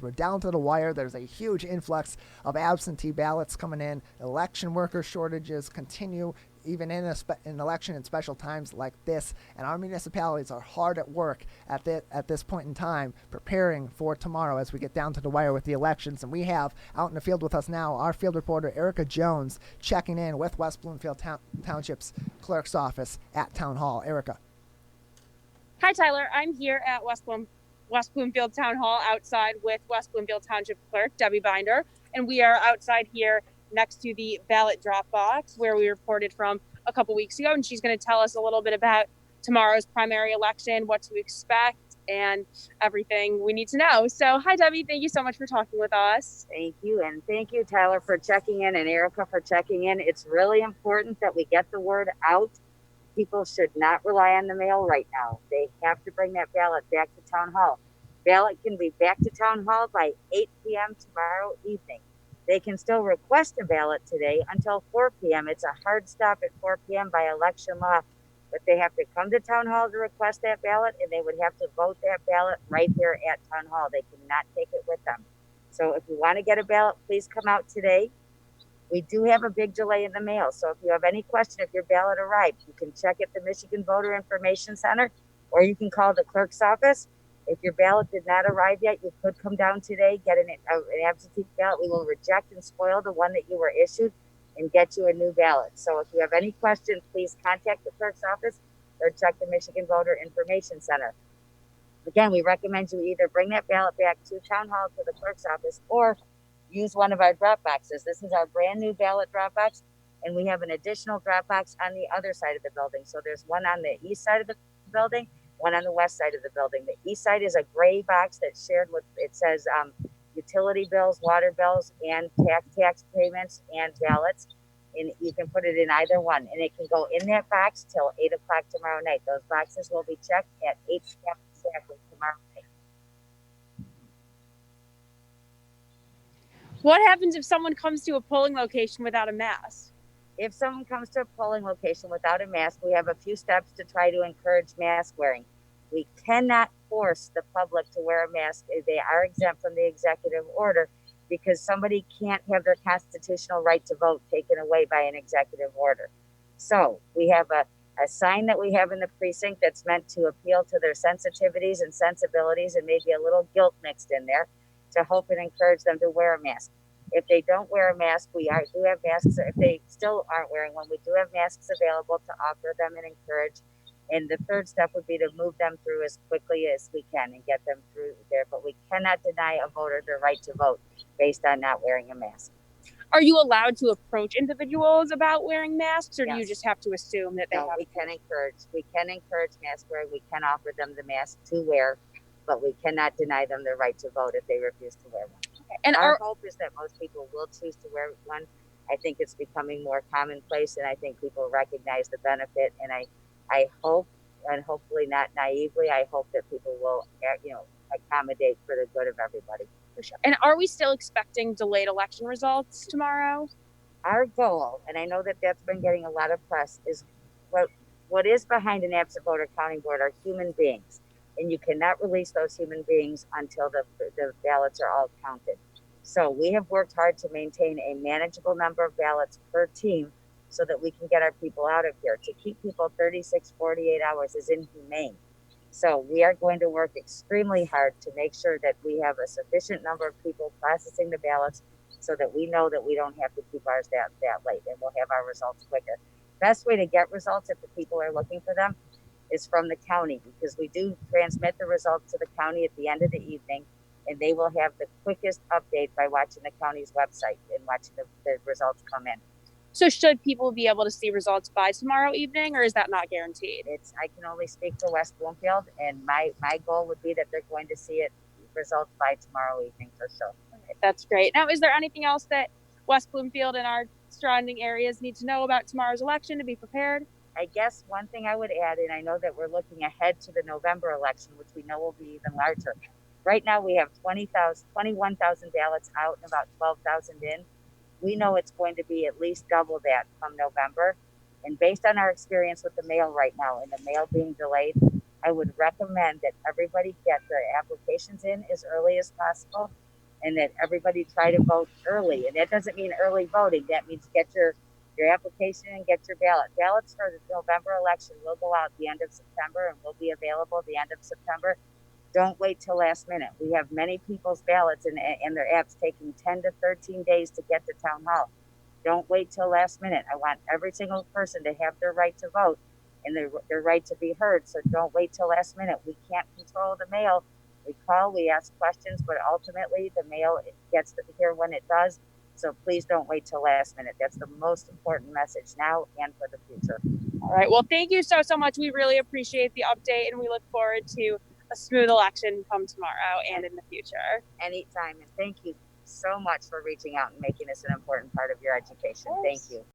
We're down to the wire. There's a huge influx of absentee ballots coming in. Election worker shortages continue even in an election in special times like this. And our municipalities are hard at work at this point in time preparing for tomorrow as we get down to the wire with the elections. And we have out in the field with us now our field reporter Erica Jones checking in with West Bloomfield Township's clerk's office at Town Hall. Erica. Hi, Tyler. I'm here at West Bloomfield Town Hall outside with West Bloomfield Township Clerk, Debbie Binder, and we are outside here next to the ballot drop box where we reported from a couple weeks ago, and she's going to tell us a little bit about tomorrow's primary election, what to expect, and everything we need to know. So, hi, Debbie. Thank you so much for talking with us. Thank you, and thank you, Tyler, for checking in, and Erica for checking in. It's really important that we get the word out. People should not rely on the mail right now. They have to bring that ballot back to Town Hall. Ballot can be back to Town Hall by 8 p.m. tomorrow evening. They can still request a ballot today until 4 p.m. It's a hard stop at 4 p.m. by election law, but they have to come to Town Hall to request that ballot, and they would have to vote that ballot right here at Town Hall. They cannot take it with them. So if you want to get a ballot, please come out today. We do have a big delay in the mail. So if you have any question, if your ballot arrived, you can check at the Michigan Voter Information Center, or you can call the clerk's office. If your ballot did not arrive yet, you could come down today, get an absentee ballot. We will reject and spoil the one that you were issued and get you a new ballot. So if you have any questions, please contact the clerk's office or check the Michigan Voter Information Center. Again, we recommend you either bring that ballot back to Town Hall to the clerk's office or use one of our drop boxes. This is our brand new ballot drop box, and we have an additional drop box on the other side of the building. So there's one on the east side of the building, one on the west side of the building. The east side is a gray box that's shared with, it says utility bills, water bills, and tax payments and ballots. And you can put it in either one, and it can go in that box till 8 o'clock tomorrow night. Those boxes will be checked at 8 p.m. exactly tomorrow night. What happens if someone comes to a polling location without a mask? If someone comes to a polling location without a mask, we have a few steps to try to encourage mask wearing. We cannot force the public to wear a mask. They are exempt from the executive order because somebody can't have their constitutional right to vote taken away by an executive order. So we have a sign that we have in the precinct that's meant to appeal to their sensitivities and sensibilities and maybe a little guilt mixed in there to hope and encourage them to wear a mask. If they don't wear a mask, do have masks. If they still aren't wearing one, we do have masks available to offer them and encourage. And the third step would be to move them through as quickly as we can and get them through there. But we cannot deny a voter their right to vote based on not wearing a mask. Are you allowed to approach individuals about wearing masks, or do you just have to assume that they have? We can encourage mask wearing. We can offer them the mask to wear, but we cannot deny them their right to vote if they refuse to wear one. Okay. And our hope is that most people will choose to wear one. I think it's becoming more commonplace, and I think people recognize the benefit. And I hope, and hopefully not naively, I hope that people will, accommodate for the good of everybody. For sure. And are we still expecting delayed election results tomorrow? Our goal, and I know that that's been getting a lot of press, is what is behind an absent voter counting board are human beings. And you cannot release those human beings until the ballots are all counted. So we have worked hard to maintain a manageable number of ballots per team so that we can get our people out of here. To keep people 36, 48 hours is inhumane. So we are going to work extremely hard to make sure that we have a sufficient number of people processing the ballots so that we know that we don't have to keep ours that late, and we'll have our results quicker. Best way to get results if the people are looking for them is from the county, because we do transmit the results to the county at the end of the evening, and they will have the quickest update by watching the county's website and watching the results come in. So should people be able to see results by tomorrow evening, or is that not guaranteed? I can only speak for West Bloomfield, and my goal would be that they're going to see results by tomorrow evening for sure. Okay, that's great. Now, is there anything else that West Bloomfield and our surrounding areas need to know about tomorrow's election to be prepared? I guess one thing I would add, and I know that we're looking ahead to the November election, which we know will be even larger. Right now we have 21,000 ballots out and about 12,000 in. We know it's going to be at least double that come November. And based on our experience with the mail right now and the mail being delayed, I would recommend that everybody get their applications in as early as possible and that everybody try to vote early. And that doesn't mean early voting. That means get your application and get your ballot. Ballots for the November election will go out the end of September and will be available the end of September. Don't wait till last minute. We have many people's ballots and their apps taking 10 to 13 days to get to town hall. Don't wait till last minute. I want every single person to have their right to vote and their right to be heard. So don't wait till last minute. We can't control the mail. We call, we ask questions, but ultimately the mail gets here when it does. So please don't wait till last minute. That's the most important message now and for the future. All right. Well, thank you so much. We really appreciate the update, and we look forward to a smooth election come tomorrow and in the future. Anytime. And thank you so much for reaching out and making this an important part of your education. Thank you.